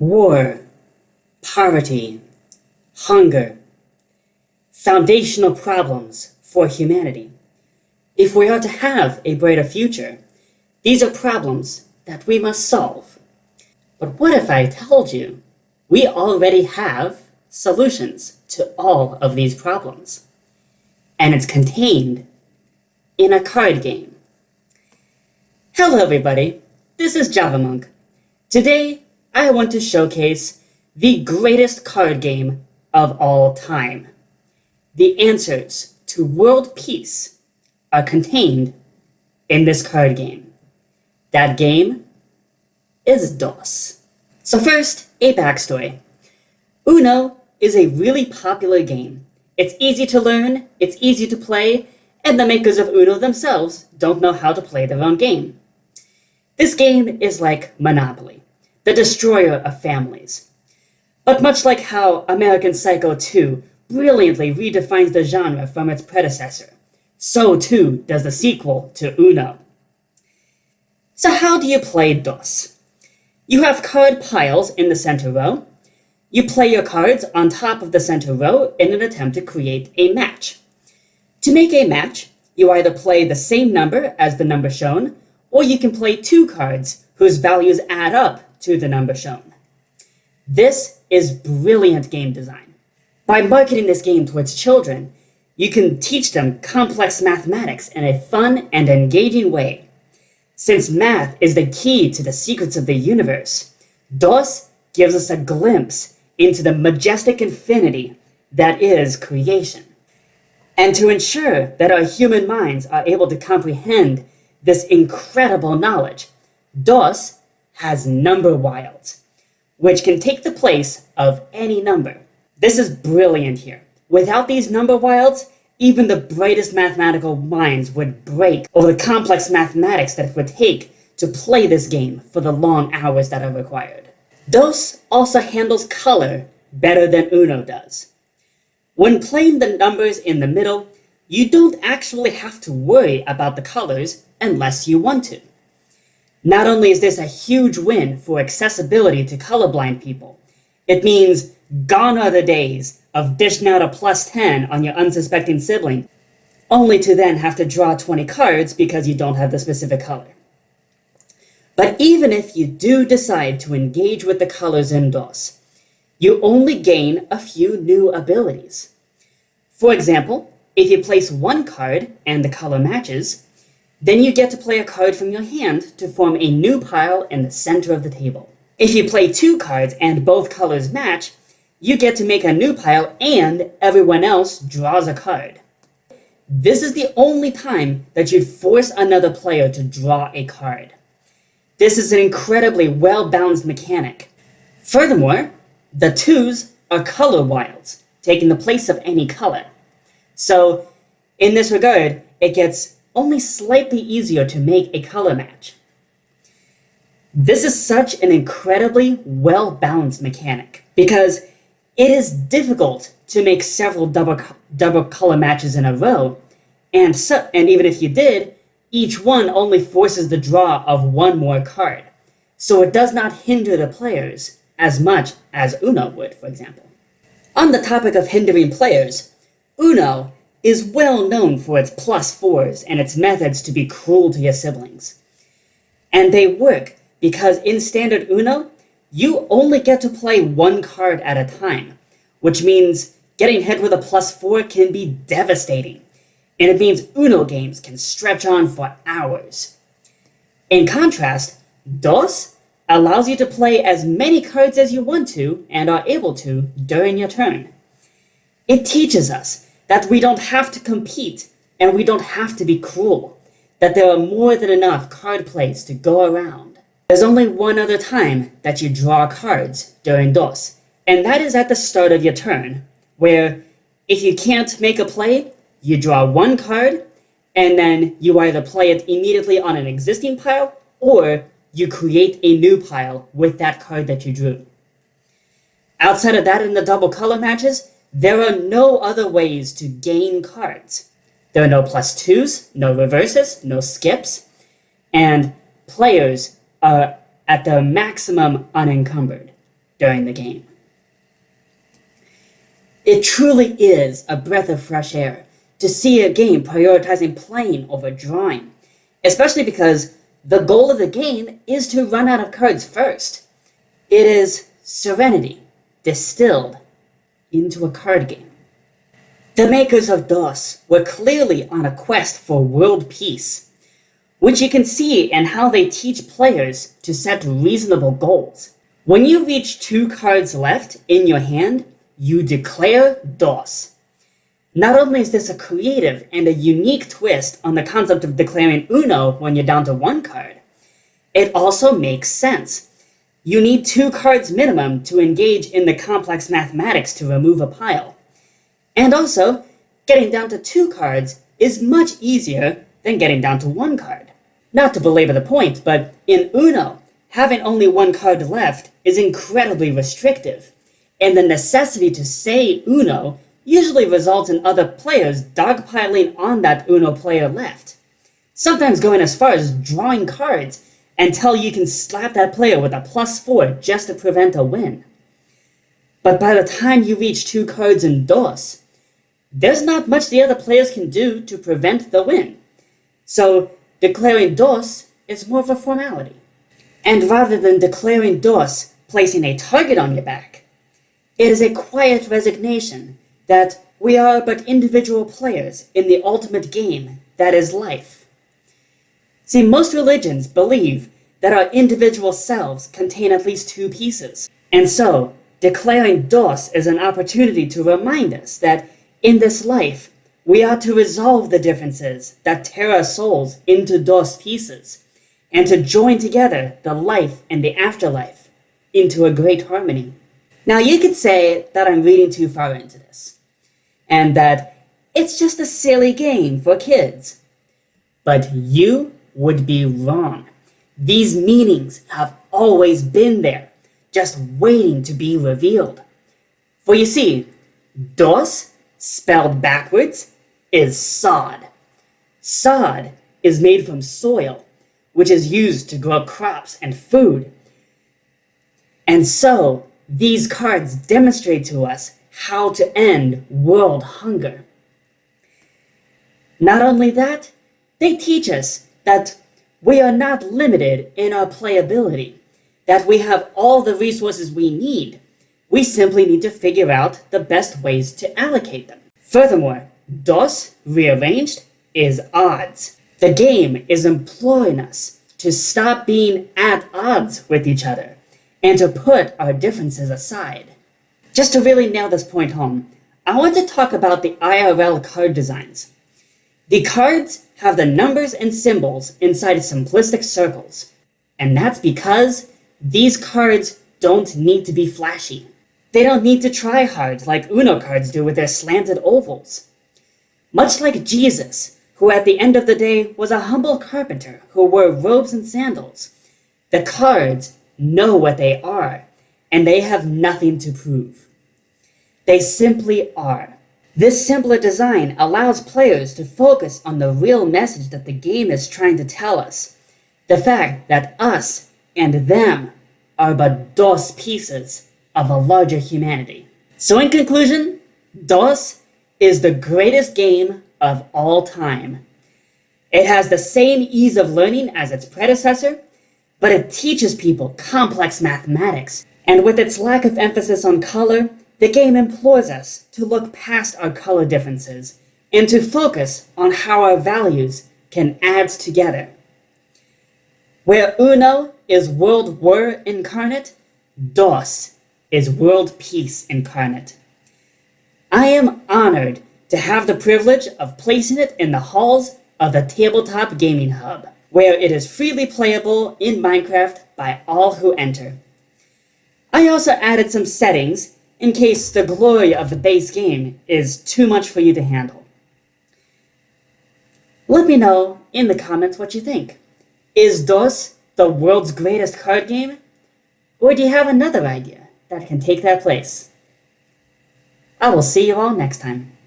war, poverty, hunger, foundational problems for humanity. If we are to have a brighter future, these are problems that we must solve. But what if I told you we already have solutions to all of these problems? And it's contained in a card game. Hello everybody, this is JavaMonk. Today I want to showcase the greatest card game of all time. The answers to world peace are contained in this card game. That game is DOS. So first, a backstory. Uno is a really popular game. It's easy to learn, it's easy to play, and the makers of Uno themselves don't know how to play their own game. This game is like Monopoly, the destroyer of families. But much like how American Psycho 2 brilliantly redefines the genre from its predecessor, so too does the sequel to Uno. So how do you play DOS? You have card piles in the center row. You play your cards on top of the center row in an attempt to create a match. To make a match, you either play the same number as the number shown, or you can play two cards whose values add up to the number shown. This is brilliant game design. By marketing this game towards children, you can teach them complex mathematics in a fun and engaging way. Since math is the key to the secrets of the universe, DOS gives us a glimpse into the majestic infinity that is creation. And to ensure that our human minds are able to comprehend this incredible knowledge, DOS has number wilds, which can take the place of any number. This is brilliant here. Without these number wilds, even the brightest mathematical minds would break over the complex mathematics that it would take to play this game for the long hours that are required. DOS also handles color better than Uno does. When playing the numbers in the middle, you don't actually have to worry about the colors unless you want to. Not only is this a huge win for accessibility to colorblind people, it means gone are the days of dishing out a +10 on your unsuspecting sibling, only to then have to draw 20 cards because you don't have the specific color. But even if you do decide to engage with the colors in DOS, you only gain a few new abilities. For example, if you place one card and the color matches, then you get to play a card from your hand to form a new pile in the center of the table. If you play two cards and both colors match, you get to make a new pile and everyone else draws a card. This is the only time that you'd force another player to draw a card. This is an incredibly well-balanced mechanic. Furthermore, the twos are color wilds, taking the place of any color. So, in this regard, it gets only slightly easier to make a color match. This is such an incredibly well-balanced mechanic because it is difficult to make several double color matches in a row, and even if you did, each one only forces the draw of one more card, so it does not hinder the players as much as Uno would, for example. On the topic of hindering players, Uno is well known for its +4s and its methods to be cruel to your siblings. And they work because in standard Uno, you only get to play one card at a time, which means getting hit with a +4 can be devastating, and it means Uno games can stretch on for hours. In contrast, DOS allows you to play as many cards as you want to and are able to during your turn. It teaches us that we don't have to compete and we don't have to be cruel, that there are more than enough card plays to go around. There's only one other time that you draw cards during DOS, and that is at the start of your turn, where if you can't make a play, you draw one card, and then you either play it immediately on an existing pile, or you create a new pile with that card that you drew. Outside of that in the double color matches, there are no other ways to gain cards. There are no +2s, no reverses, no skips, and players are at their maximum unencumbered. during the game. It truly is a breath of fresh air to see a game prioritizing playing over drawing, especially because the goal of the game is to run out of cards first. It is serenity distilled into a card game. The makers of DOS were clearly on a quest for world peace, which you can see in how they teach players to set reasonable goals. When you reach 2 cards left in your hand, you declare DOS. Not only is this a creative and a unique twist on the concept of declaring Uno when you're down to 1 card, it also makes sense. You need 2 cards minimum to engage in the complex mathematics to remove a pile. And also, getting down to 2 cards is much easier than getting down to 1 card. Not to belabor the point, but in Uno, having only 1 card left is incredibly restrictive, and the necessity to say Uno usually results in other players dogpiling on that Uno player left, sometimes going as far as drawing cards until you can slap that player with a +4 just to prevent a win. But by the time you reach 2 cards in DOS, there's not much the other players can do to prevent the win. So declaring DOS is more of a formality. And rather than declaring DOS placing a target on your back, it is a quiet resignation that we are but individual players in the ultimate game that is life. See, most religions believe that our individual selves contain at least 2 pieces. And so, declaring DOS is an opportunity to remind us that in this life, we are to resolve the differences that tear our souls into DOS pieces, and to join together the life and the afterlife into a great harmony. Now, you could say that I'm reading too far into this, and that it's just a silly game for kids. But you would be wrong. These meanings have always been there, just waiting to be revealed. For you see, DOS, spelled backwards, is sod. Sod is made from soil, which is used to grow crops and food. And so, these cards demonstrate to us how to end world hunger. Not only that, they teach us that we are not limited in our playability, that we have all the resources we need. We simply need to figure out the best ways to allocate them. Furthermore, DOS, rearranged, is odds. The game is imploring us to stop being at odds with each other and to put our differences aside. Just to really nail this point home, I want to talk about the IRL card designs. The cards have the numbers and symbols inside simplistic circles, and that's because these cards don't need to be flashy. They don't need to try hard like Uno cards do with their slanted ovals. Much like Jesus, who at the end of the day was a humble carpenter who wore robes and sandals, the cards know what they are, and they have nothing to prove. They simply are. This simpler design allows players to focus on the real message that the game is trying to tell us. The fact that us and them are but DOS pieces of a larger humanity. So in conclusion, DOS is the greatest game of all time. It has the same ease of learning as its predecessor, but it teaches people complex mathematics. And with its lack of emphasis on color, the game implores us to look past our color differences and to focus on how our values can add together. Where Uno is world war incarnate, DOS is world peace incarnate. I am honored to have the privilege of placing it in the halls of the Tabletop Gaming Hub, where it is freely playable in Minecraft by all who enter. I also added some settings in case the glory of the base game is too much for you to handle. Let me know in the comments what you think. Is DOS the world's greatest card game? Or do you have another idea that can take that place? I will see you all next time.